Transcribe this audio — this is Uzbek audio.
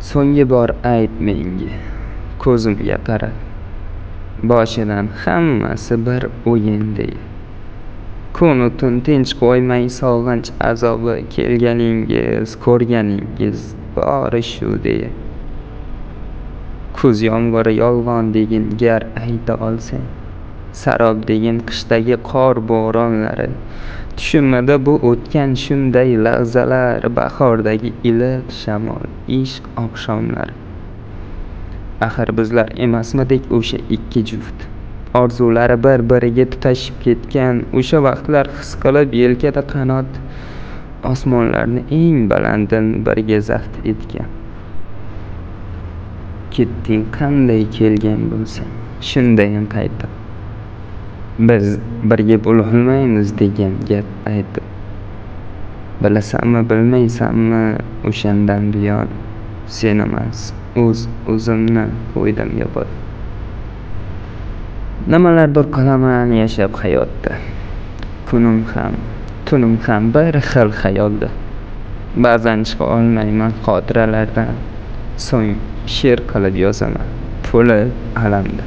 So'nggi bor ayt menga, ko'zimga qarab, boshidan hammasi bir o'yinday. Kunu tun tinch qo'ymay sog'inch azobi, kelganingiz, ko'rganingiz bori shu deya. Kuz yomg'iri yolg'on degin gar ayta olsang, sarob degin qishdagi qor bo'ronlari, tushimida bu o'tgan shunday lahzalar, bahordagi iliq shamol, ishq oqshomlari. Axir bizlar emasmidik o'sha ikki juft, orzulari bir-biriga tutashib ketgan, o'sha vaqtlar his qilib yelkada qanot, osmonlarni eng balandin birga zabt etgan. Ketding qanday kelgan bo'lsang, shundayin qaytib, biz birga bo'lolmaymiz degan gap aytib. Bilasanmi bilmaysanmi, o'shandan buyon sen emas, o'zimni qo'ydim yopib. Nimalardir qilaman yashab hayotda, kunim ham, tunim ham bir xil xayolda. Ba'zan chiqa olmayman xotiralardan, so'ng she'r qilib yozaman, to'lib alamda.